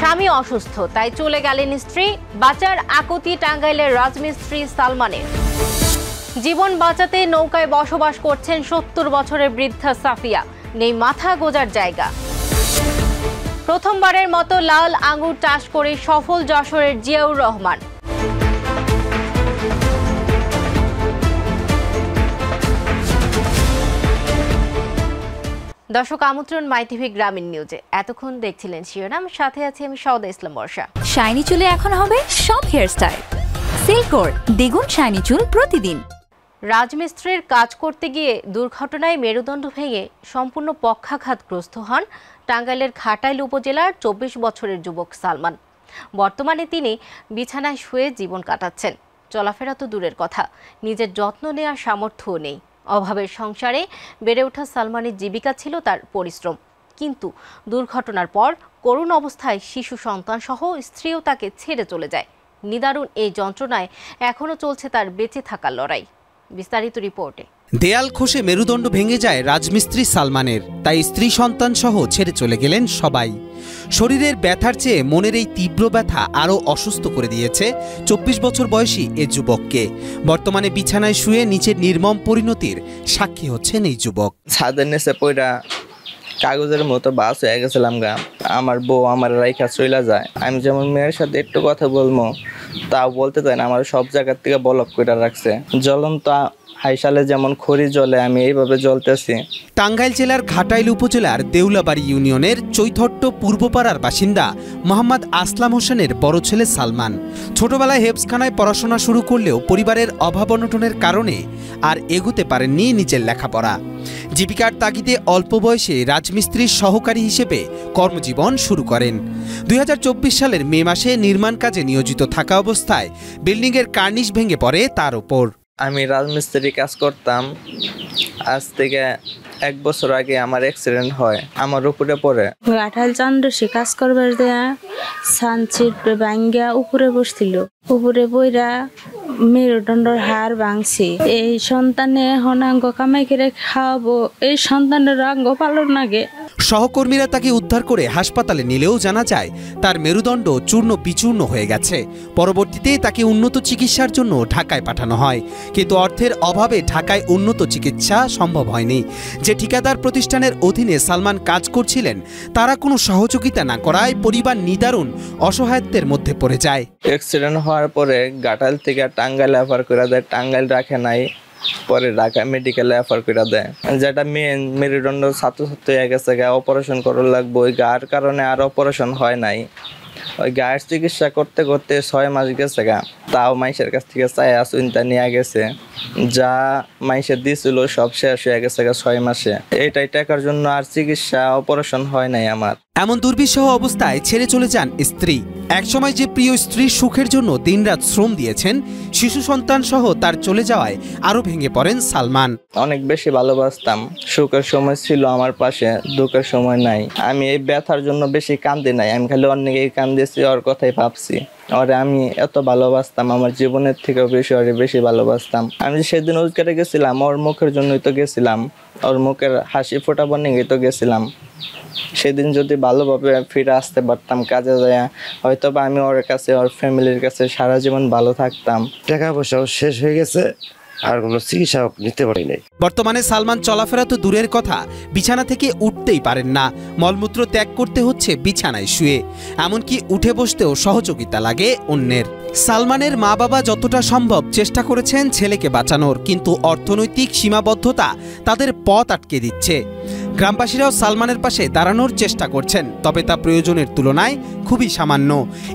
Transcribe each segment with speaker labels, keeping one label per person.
Speaker 1: স্বামী অসুস্থ, তাই চলে গেলেন স্ত্রী। বাঁচার আকুতি টাঙ্গাইলের রাজমিস্ত্রি সালমানের। জীবন বাঁচাতে নৌকায় বসবাস করছেন ৭০ বছরের বৃদ্ধা সাফিয়া। নেই মাথা গোজার জায়গা। প্রথমবারের মতো লাল আঙ্গুর চাষ করে সফল যশোরের জিয়াউর রহমান। দর্শক, আমন্ত্রণ মাই টিভি গ্রামীণ নিউজে। এতক্ষণ দেখছিলেন শিরোনাম, সাথে আছি আমি সওদা ইসলাম বর্ষা।
Speaker 2: শাইনি চুলে এখন হবে সব হেয়ারস্টাইল। সিল্কোর দ্বিগুণ শাইনি চুল প্রতিদিন।
Speaker 1: রাজমিস্ত্রির কাজ করতে গিয়ে দুর্ঘটনায় মেরুদণ্ড ভেঙে সম্পূর্ণ পক্ষাঘাতগ্রস্ত হন টাঙ্গাইলের ঘাটাইল উপজেলার ২৪ বছরের যুবক সালমান। বর্তমানে তিনি বিছানায় শুয়ে জীবন কাটাচ্ছেন। চলাফেরা তো দূরের কথা, নিজের যত্ন নেওয়ার সামর্থ্যও নেই। অভাবের সংসারে বেড়ে ওঠা সালমানের জীবিকা ছিল তার পরিশ্রম। কিন্তু দুর্ঘটনার পর করুণ অবস্থায় শিশু সন্তান সহ স্ত্রীও তাকে ছেড়ে চলে যায়। নিদারুণ এই যন্ত্রণায় এখনও চলছে তার বেঁচে থাকার লড়াই। বিস্তারিত রিপোর্টে।
Speaker 3: দেয়াল খসে মেরুদণ্ড ভেঙে যায় রাজমিস্ত্রি সালমানের, তাই স্ত্রী সন্তান সহ ছেড়ে চলে গেলেন সবাই। শরীরের ব্যথার চেয়ে মনের এই তীব্র ব্যথা আরও অসুস্থ করে দিয়েছে ২৪ বছর বয়সী এ যুবককে। বর্তমানে বিছানায় শুয়ে নিচের নির্মম পরিণতির সাক্ষী হচ্ছেন এই যুবক।
Speaker 4: ছাদের নিচে পড়া কাগজের মতো বাস হয়ে গেছিলাম গা। আমার বউ আমার রাইখা চইলা যায়। আমি যেমন মেয়ের সাথে একটু কথা বলবো তাও বলতে চাই না, আমার সব জায়গার থেকে ব্লক করে রাখছে। জ্বলন্ত হাইসালে যেমন খড়ি জ্বলে, আমি এইভাবে জ্বলতেছি।
Speaker 3: টাঙ্গাইল জেলার ঘাটাইল উপজেলার দেউলাবাড়ি ইউনিয়নের চৈথট্ট পূর্বপাড়ার বাসিন্দা মোহাম্মদ আসলাম হোসেনের বড় ছেলে সালমান। ছোটবেলায় হেফজখানায় পড়াশোনা শুরু করলেও পরিবারের অভাব অনটনের কারণে আর এগোতে পারেননি নিজের লেখাপড়া। জীবিকার তাগিদে অল্প বয়সে রাজমিস্ত্রির সহকারী হিসেবে কর্মজীবন শুরু করেন। ২০২৪ সালের মে মাসে নির্মাণ কাজে নিয়োজিত থাকা অবস্থায় বিল্ডিংয়ের কার্নিশ ভেঙে পড়ে তার ওপর।
Speaker 4: আমি রাজমিস্ত্রি কাজ করতাম। আজ থেকে ১ বছর আগে আমার অ্যাক্সিডেন্ট হয়, আমার উপরে পড়ে।
Speaker 5: ঘাটাইল চান্দ্রসী কাজ করবার দেয়া সানচিট ভাঙ্গা উপরে বসছিল। উপরে বইরা মেরুদণ্ডর হাড় ভাঙছি। এই সন্তানে হনাঙ্গ কামাই করে খাওয়াবো, এই সন্তানের অঙ্গ পালন আগে।
Speaker 3: সহকর্মীরা তাকে উদ্ধার করে হাসপাতালে নিলেও জানা যায় তার মেরুদণ্ড চূর্ণ বিচূর্ণ হয়ে গেছে। পরবর্তীতে তাকে উন্নত চিকিৎসার জন্য ঢাকায় পাঠানো হয়, কিন্তু অর্থের অভাবে ঢাকায় উন্নত চিকিৎসা সম্ভব হয়নি। যে ঠিকাদার প্রতিষ্ঠানের অধীনে সালমান কাজ করছিলেন তারা কোনো সহযোগিতা না করায় পরিবার নিদারুণ অসহায়ত্বের মধ্যে পড়ে যায়।
Speaker 4: অ্যাক্সিডেন্ট হওয়ার পরে ঘাটাইল থেকে টাঙ্গাইল রেফার করে দেয়। টাঙ্গাইল রাখে নাই, পরে ঢাকা মেডিকেলে রেফার করে দেয়। যেটা মেন মেরুদণ্ড ছাত্রছাত্রী হয়ে গেছে, অপারেশন করার লাগবে। ওই গার কারণে আর অপারেশন হয় নাই। ওই গায়ের চিকিৎসা করতে করতে ৬ মাস গেছে গা। তাও মাইসের কাছ থেকে চায়া চিন্তা নিয়ে গেছে, যা মাইসের দিয়েছিল সব শেষ হয়ে গেছে গা ৬ মাসে। এইটাই টাকার জন্য আর চিকিৎসা অপারেশন হয় নাই আমার।
Speaker 3: এমন দুর্বিষহ অবস্থায় ছেড়ে চলে যান স্ত্রী। একসময় যে প্রিয় স্ত্রীর সুখের জন্য দিনরাত শ্রম দিয়েছেন, শিশু সন্তান সহ তার চলে যাওয়ায় আরো ভেঙে পড়েন সালমান।
Speaker 4: অনেক বেশি ভালোবাসতাম। সুখের সময় ছিল আমার পাশে, দুঃখের সময় নাই। আমি এই ব্যথার জন্য বেশি কান্দি নাই, আমি খালি অনেকেই কান্দিছি, ওর কথাই ভাবছি। ওরে আমি এত ভালোবাসতাম, আমার জীবনের থেকেও বেশি ওরে বেশি ভালোবাসতাম। আমি সেদিন উজকারে গেছিলাম, ওর মুখের জন্যই তো গেছিলাম, ওর মুখের হাসি ফোটাবার নিয়ে তো গেছিলাম। সেদিন যদি ভালোভাবে ফিরে আসতে পারতাম কাজে যায়, হয়তো বা আমি ওর কাছে, ওর ফ্যামিলির কাছে সারা জীবন ভালো থাকতাম।
Speaker 6: টাকা পয়সাও শেষ হয়ে গেছে, আর কোনো চিকিৎসা নিতে পারি নাই।
Speaker 3: বর্তমানে সালমান চলাফেরা তো দূরের কথা, বিছানা থেকে উঠতেই পারেন না। মলমূত্র ত্যাগ করতে হচ্ছে বিছানায় শুয়ে, এমনকি উঠে বসতেও সহযোগিতা লাগে অন্যের। সালমানের মা বাবা যতটা সম্ভব চেষ্টা করেছেন ছেলেকে বাঁচানোর, কিন্তু অর্থনৈতিক সীমাবদ্ধতা তাদের পথ আটকে দিচ্ছে। গ্রামবাসীরাও সালমানের পাশে দাঁড়ানোর চেষ্টা করছেন, তবে তা প্রয়োজনের তুলনায় খুবই সামান্য।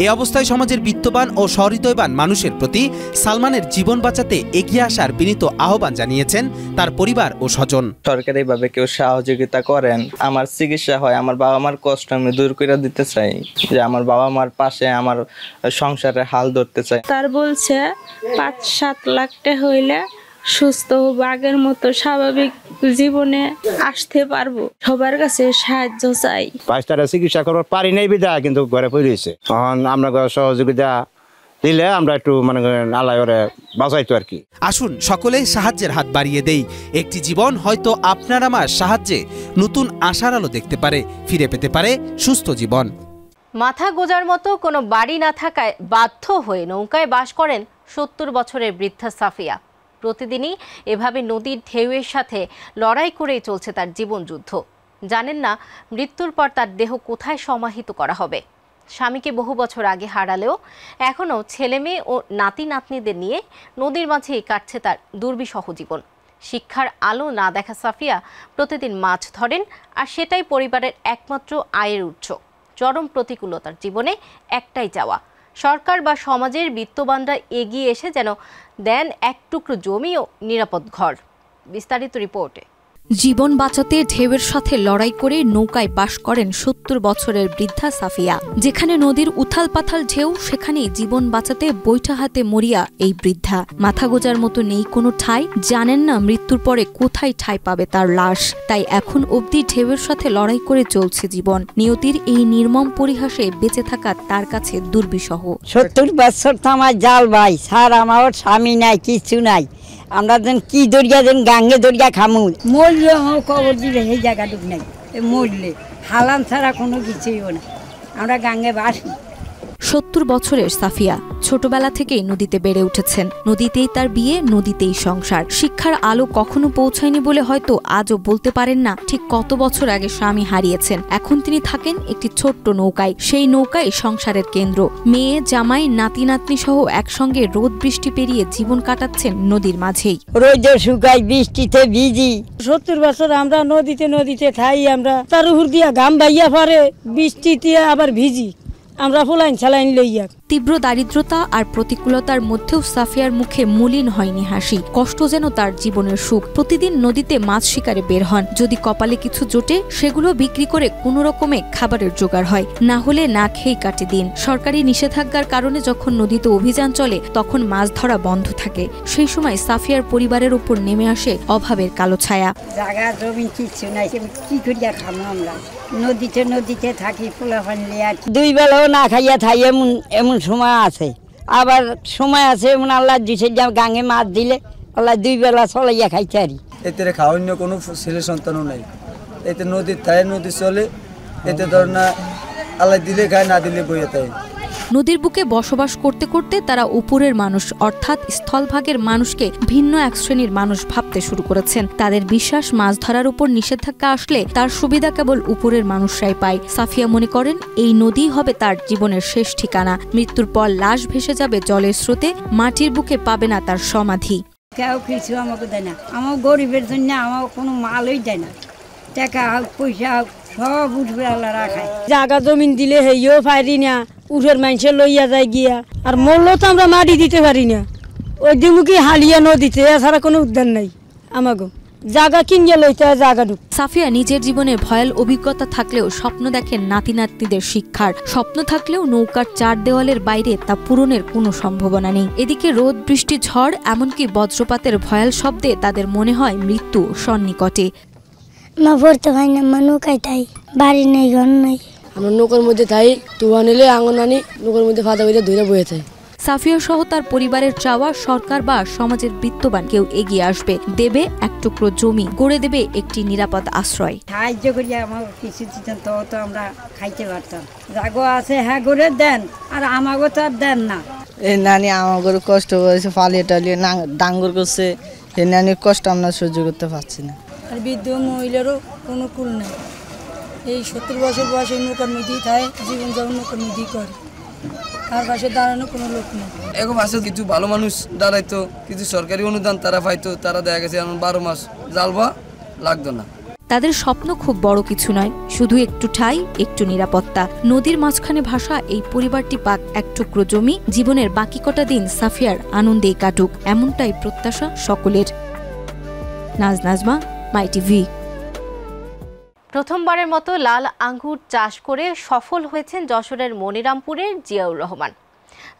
Speaker 3: এই অবস্থায় সমাজের বিত্তবান ও সহৃদয়বান মানুষের প্রতি সালমানের জীবন বাঁচাতে এগিয়ে আসার বিনীত আহ্বান জানিয়েছেন তার পরিবার ও স্বজন।
Speaker 4: সরকারিভাবে কেউ সহযোগিতা করেন, আমার চিকিৎসা হয়, আমার বাবা মার কষ্ট আমি দূর করে দিতে চাই, যে আমার বাবা মার পাশে আমার সংসারে হাল ধরতে চাই।
Speaker 5: তার বলছে ৫-৭ লাখ টাকা হইলে সুস্থ হবো, আগের মতো স্বাভাবিক জীবনে আসতে পারবো। সবার কাছে সাহায্য চাই।
Speaker 6: ৫ টাকা চিকিৎসা করতে পারি নাই বিদা, কিন্তু ঘরে পড়েছে। তখন আমরা সহযোগিতা দিলে আমরা একটু মানে আল্লাহ ওরে বাঁচাইতো আর কি।
Speaker 3: আসুন সকলে সাহায্যের হাত বাড়িয়ে দেই। একটি জীবন হয়তো আপনার আমার সাহায্যে নতুন আশার আলো দেখতে পারে, ফিরে পেতে পারে সুস্থ জীবন।
Speaker 1: মাথা গোজার মতো কোনো বাড়ি না থাকায় বাধ্য হয়ে নৌকায় বাস করেন ৭০ বছরের বৃদ্ধা সাফিয়া। প্রতিদিনই এভাবে নদীর ঢেউয়ের সাথে লড়াই করেই চলছে তার জীবনযুদ্ধ। জানেন না মৃত্যুর পর তার দেহ কোথায় সমাহিত করা হবে। স্বামীকে বহু বছর আগে হারালেও এখনও ছেলেমেয়ে ও নাতি নাতনিদের নিয়ে নদীর মাঝেই কাটছে তার দুর্বিষহ জীবন। শিক্ষার আলো না দেখা সাফিয়া প্রতিদিন মাছ ধরেন, আর সেটাই পরিবারের একমাত্র আয়ের উৎস। চরম প্রতিকূলতার জীবনে একটাই চাওয়া, সরকার বা সমাজের বিত্তবানরা এগিয়ে এসে যেন দেন এক টুকরো জমি ও নিরাপদ ঘর। বিস্তারিত রিপোর্টে।
Speaker 2: জীবন বাঁচাতে ঢেউয়ের সাথে লড়াই করে নৌকায় বাস করেন ৭০ বছরের বৃদ্ধা সাফিয়া। যেখানে নদীর উথাল পাথাল ঢেউ, সেখানেই জীবন বাঁচাতে বৈঠা হাতে মরিয়া এই বৃদ্ধা। মাথা গোজার মতো নেই কোনো ঠাঁই, জানেন না মৃত্যুর পরে কোথায় ঠাঁই পাবে তার লাশ। তাই এখন অবধি ঢেউয়ের সাথে লড়াই করে চলছে জীবন। নিয়তির এই নির্মম পরিহাসে বেঁচে থাকা তার কাছে দুর্বিষহ।
Speaker 7: ৭০ বছর তো আমার জাল ভাই, স্যার আমার স্বামী নাই, কিছু নাই। আমরা যেন কি দরিয়া যেন গাঙ্গে দরিয়া খামু, মরলে আমার কবর দিলে সেই জায়গাটুক নাই, মরলে হালান ছাড়া কোনো কিছুই না। আমরা গাঙ্গে বাসি।
Speaker 2: ৭০ বছরের সাফিয়া ছোটবেলা থেকেই নদীতে বেড়ে উঠেছেন। নদীতেই তার বিয়ে, নদীতেই সংসার। শিক্ষার আলো কখনো পৌঁছায়নি বলে হয়তো আজও বলতে পারেন না ঠিক কত বছর আগে স্বামী হারিয়েছেন। এখন তিনি থাকেন একটি ছোট্ট নৌকায়। সেই নৌকায় সংসারের কেন্দ্র। মেয়ে, জামাই, নাতি নাতনি সহ একসঙ্গে রোদ বৃষ্টি পেরিয়ে জীবন কাটাচ্ছেন নদীর মাঝেই।
Speaker 7: রোদে শুকাই, বৃষ্টিতে ভিজি।
Speaker 8: ৭০ বছর আমরা নদীতে থাই। আমরা তার উপর দিয়া ঘাম বাইয়া পরে, বৃষ্টিতে আবার ভিজি। আমরা ফুলাইন ছালাইন লইয়া।
Speaker 2: তীব্র দারিদ্রতা আর প্রতিকূলতার মধ্যেও সাফিয়ার মুখে মলিন হয়নি হাসি। কষ্ট যেন তার জীবনের সুখ। প্রতিদিন নদীতে মাছ শিকারে বের হন। যদি কপালে কিছু জোটে, সেগুলো বিক্রি করে কোনো রকমে খাবারের জোগাড় হয়, না হলে না খেয়েই কাটে দিন। সরকারি নিষেধাজ্ঞার কারণে যখন নদীতে অভিযান চলে, তখন মাছ ধরা বন্ধ থাকে। সেই সময় সাফিয়ার পরিবারের উপর নেমে আসে অভাবের কালো ছায়া।
Speaker 7: জায়গা জমি কিছু নাই, কি করিয়া খামো আমরা? নদীতে থাকি, ফুলাফান লিয়া দুই বেলাও না খাইয়া থাই, এমন সময় আছে। আবার সময় আছে এমন আল্লাহ দিছে, গাঙে মাছ দিলে আল্লাহ দুই বেলা চলাইয়া খাইতে পারি।
Speaker 9: এতে খাওয়ান্য কোনো ছেলে সন্তানও নাই। এতে নদীর ঠায় নদী চলে, এতে ধর না আল্লাহ দিলে খায়, না দিলে বইয়ে তাই।
Speaker 2: নদীর বুকে বসবাস করতে করতে তারা উপরের মানুষ, অর্থাৎ স্থলভাগের মানুষকে ভিন্ন এক শ্রেণীর মানুষ ভাবতে শুরু করেছেন। তাদের বিশ্বাস, মাছ ধরার উপর নিষেধাজ্ঞা আসলে তার সুবিধা কেবল উপরের মানুষরাই পায়। সাফিয়া মনে করেন এই নদী হবে তার জীবনের শেষ ঠিকানা। মৃত্যুর পর লাশ ভেসে যাবে জলের স্রোতে, মাটির বুকে পাবে না তার সমাধি।
Speaker 7: কেউ কিছু আমাকে দেয় না, আমার গরিবের জন্য আমার কোনো মালই দেয় না। টাকা হোক, পয়সা হোক, সব উঠবে আল্লাহ রাখায়।
Speaker 8: জায়গা জমিন দিলে হেইও পারি না, উঠের মানুষে লইয়া যায় গিয়া। আর মরলেও তো আমরা মাটি দিতে পারি না, ওই দিমুখী হালিয়া নদীতে, এছাড়া কোনো উদ্যান নাই। আমাকে জায়গা কিনিয়ে লইতে হয় জায়গাটুকু।
Speaker 2: সাফিয়া নিজের জীবনে ভয়াল অভিজ্ঞতা থাকলেও স্বপ্ন দেখেন নাতি নাতনিদের শিক্ষার। স্বপ্ন থাকলেও নৌকার চার দেওয়ালের বাইরে তা পূরণের কোনো সম্ভাবনা নেই। এদিকে রোদ, বৃষ্টি, ঝড়, এমনকি বজ্রপাতের ভয়াল শব্দে তাদের মনে হয় মৃত্যু সন্নিকটে।
Speaker 10: মা পড়তে পারি না, মা নৌকায় তাই, বাড়ি নেই, ঘর নাই।
Speaker 8: আমরা নৌকার মধ্যে তাই, তুয়া নিলে আঙন আনি, নৌকার মধ্যে ফাঁদা করে ধরে বয়ে থাই।
Speaker 2: সাফিয়া সহ তার পরিবারের চাওয়া, সরকার বা সমাজের বিত্তবান কেউ এগিয়ে আসবে, দেবে এক টুকরো জমি, গড়ে দেবে একটি নিরাপদ আশ্রয়।
Speaker 7: সাহায্য করিয়া আমার কিছু দিতেন, তো আমরা খাইতে পারতাম। জাগো আছে, হ্যাঁ করে দেন, আর আমাগো তো আর দেন না।
Speaker 4: এই নানি আমার কষ্ট করেছে, ফালিয়ে টালিয়ে ডাঙ্গর করছে, এই নানির কষ্ট আমরা সহ্য করতে পারছি না।
Speaker 8: আর বৃদ্ধ মহিলারও কোনো কুল নেই। এই ৭০ বছর বয়সে নৌকার নদী থাকে, জীবন যাপন নৌকার নদী করে, তার পাশে দাঁড়ানো কোনো লোক নেই।
Speaker 9: এখন পাশে কিছু ভালো মানুষ দাঁড়াইতো, কিছু সরকারি অনুদান তারা পাইতো, তারা দেখা গেছে এখন 12 মাস জালবা লাগতো না।
Speaker 2: তাদের স্বপ্ন খুব বড় কিছু নয়, শুধু একটু ঠাঁই, একটু নিরাপত্তা। নদীর মাঝখানে ভাসা এই পরিবারটি পাক এক টুকরো জমি, জীবনের বাকি কটা দিন সাফিয়ার আনন্দেই কাটুক, এমনটাই প্রত্যাশা সকলের। নাজমা, মাই টিভি।
Speaker 1: প্রথমবারের মতো লাল আঙ্গুর চাষ করে সফল হয়েছেন যশোরের মনিরামপুরের জিয়াউর রহমান।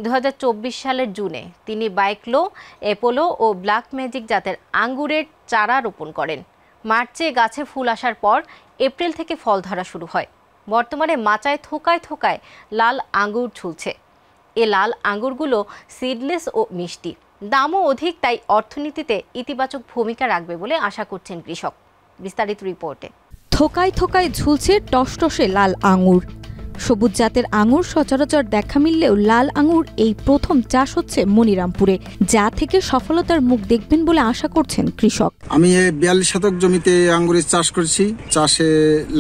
Speaker 1: 2024 সালের জুনে তিনি বাইক্লো, অ্যাপোলো ও ব্ল্যাক ম্যাজিক জাতের আঙ্গুরের চারা রোপণ করেন। মার্চে গাছে ফুল আসার পর এপ্রিল থেকে ফল ধরা শুরু হয়। বর্তমানে মাচায় থোকায় থোকায় লাল আঙ্গুর ঝুলছে। এ লাল আঙ্গুরগুলো সিডলেস ও মিষ্টি, দামও অধিক, তাই অর্থনীতিতে ইতিবাচক ভূমিকা রাখবে বলে আশা করছেন কৃষক। বিস্তারিত রিপোর্টে।
Speaker 2: থোকায় থোকায় ঝুলছে টসটসে লাল আঙুর। সবুজ জাতের আঙুর সচরাচর দেখা মিললেও লাল আঙুর এই প্রথম চাষ হচ্ছে মনিরামপুরে, যা থেকে সফলতার মুখ দেখবেন বলে আশা করছেন কৃষক।
Speaker 11: আমি 42 শতক জমিতে আঙ্গুরের চাষ করছি। চাষে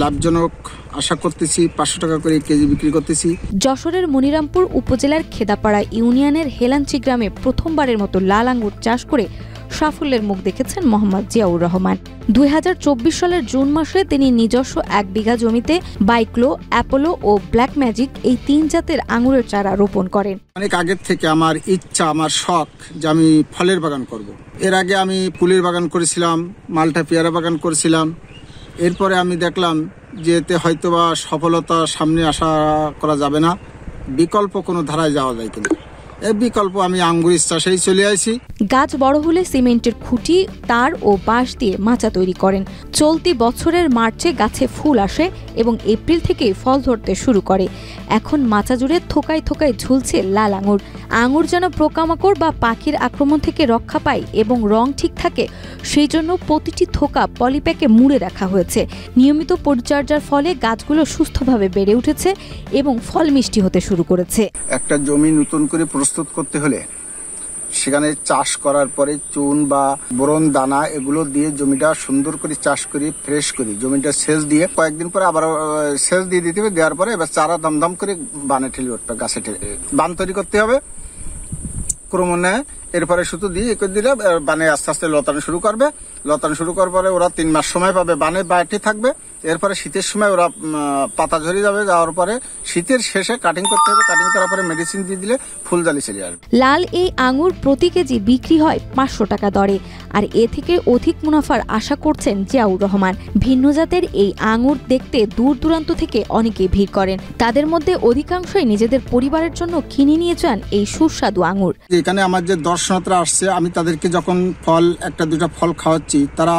Speaker 11: লাভজনক আশা করতেছি, 500 টাকা করে কেজি বিক্রি করতেছি।
Speaker 2: যশোরের মনিরামপুর উপজেলার খেদাপাড়া ইউনিয়নের হেলাঞ্চি গ্রামে প্রথমবারের মতো লাল আঙ্গুর চাষ করে সাফল্যের মুখ দেখেছেন মোহাম্মদ জিয়াউর রহমান। 2024 সালের জুন মাসে তিনি নিজস্ব 1 বিঘা জমিতে বাইক্লো, অ্যাপোলো ও ব্ল্যাক ম্যাজিক এই 3 জাতের আঙুরের চারা রোপণ করেন।
Speaker 11: অনেক আগের থেকে আমার ইচ্ছা, আমার শখ যে আমি ফলের বাগান করব। এর আগে আমি ফুলের বাগান করেছিলাম, মালটা পেয়ারা বাগান করেছিলাম। এরপরে আমি দেখলাম যে এতে হয়তোবা সফলতা সামনে আশা করা যাবে না, বিকল্প কোনো ধারায় যাওয়া যায় কিনা। এই বিকল্প আমি আঙ্গুরের চাষেই চলে আসি।
Speaker 2: গাছ বড় হলে সিমেন্টের খুঁটি, তার ও বাঁশ দিয়ে মাচা তৈরি করেন। চলতি বছরের মার্চে গাছে ফুল আসে এবং এপ্রিল থেকে ফল ধরতে শুরু করে। এখন মাচা জুড়ে থোকায় থোকায় ঝুলছে লাল আঙুর। আঙুর যেন পোকামাকড় বা পাখির আক্রমণ থেকে রক্ষা পায় এবং রং ঠিক থাকে, সেই জন্য প্রতিটি থোকা পলিপ্যাকে মুড়ে রাখা হয়েছে। নিয়মিত পরিচর্যার ফলে গাছগুলো সুস্থভাবে বেড়ে উঠেছে এবং ফল মিষ্টি হতে শুরু করেছে।
Speaker 11: একটা জমি নতুন করে প্রস্তুত করতে হলে সেখানে চাষ করার পরে চুন বা বোরন দানা এগুলো দিয়ে জমিটা সুন্দর করে চাষ করি, ফ্রেশ করি, জমিটা সেচ দিয়ে কয়েকদিন পরে আবার সেচ দিয়ে দিতে হবে। দেওয়ার পরে এবার চারা দাম করে বানে ঠেলে উঠবে, গাছে ঠেলে বান তৈরি করতে হবে ক্রমান্বয়ে। এরপরে শুধু দিয়ে করে দিলে বানে আস্তে আস্তে লতানো শুরু করবে। লতানো শুরু করার পরে ওরা 3 মাস সময় পাবে, বানে বাইরে থাকবে। এরপরে শীতের সময় ওরা পাতা ঝরে যাবে, যাওয়ার পরে শীতের শেষে কাটিং করতে হবে। কাটিং করার পরে মেডিসিন দিয়ে দিলে ফুলজালি চলে আসবে।
Speaker 2: লাল এই আঙুর প্রতি কেজি বিক্রি হয় 500 টাকা দরে, আর এ থেকে অধিক মুনাফার আশা করছেন জিয়াউর রহমান। ভিন্ন জাতের এই আঙুর দেখতে দূর দূরান্ত থেকে অনেকেই ভিড় করেন। তাদের মধ্যে অধিকাংশই নিজেদের পরিবারের জন্য কিনে নিয়ে যান এই সুস্বাদু আঙুর।
Speaker 11: এখানে আমার যে দর্শনার্থীরা আসছে, আমি তাদেরকে যখন ফল 1-2টা ফল খাওয়াচ্ছি, তারা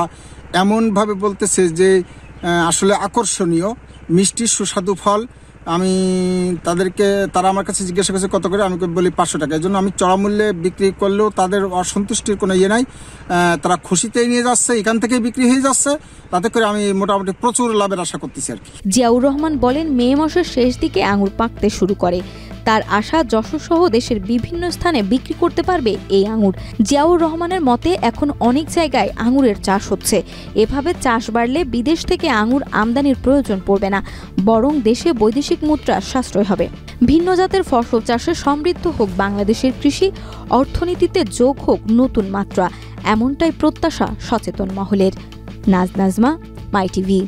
Speaker 11: এমনভাবে বলতেছে যে আসলে আকর্ষণীয়, মিষ্টি, সুস্বাদু ফল। আমি তারা আমার কাছে জিজ্ঞাসা করছে কত করে, আমি বলি 500 টাকা। এই জন্য আমি চড়া মূল্যে বিক্রি করলেও তাদের অসন্তুষ্টির কোনো ইয়ে নাই, তারা খুশিতেই নিয়ে যাচ্ছে, এখান থেকেই বিক্রি হয়ে যাচ্ছে। তাতে করে আমি মোটামুটি প্রচুর লাভের আশা করতেছি আর কি।
Speaker 2: জিয়াউর রহমান বলেন, মে মাসের শেষ দিকে আঙুর পাকতে শুরু করে। তার আশা যশোর সহ দেশের বিভিন্ন স্থানে বিক্রি করতে পারবে এই আঙুর। জিয়াউর রহমানের মতে এখন অনেক জায়গায় আঙুরের চাষ হচ্ছে। এভাবে চাষ বাড়লে বিদেশ থেকে আঙুর আমদানির প্রয়োজন পড়বে না, বরং দেশে বৈদেশিক মুদ্রা সাশ্রয় হবে। ভিন্ন জাতের ফসল চাষে সমৃদ্ধ হোক বাংলাদেশের কৃষি, অর্থনীতিতে যোগ হোক নতুন মাত্রা, এমনটাই প্রত্যাশা সচেতন মহলের। নাজমা, মাই টিভি।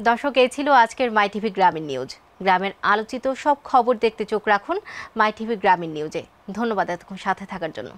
Speaker 1: দর্শক, এই ছিল আজকের মাই টিভি গ্রামীণ নিউজ। গ্রামের আলোচিত সব খবর দেখতে চোখ রাখুন মাই টিভি গ্রামীণ নিউজে। ধন্যবাদ এতক্ষণ সাথে থাকার জন্য।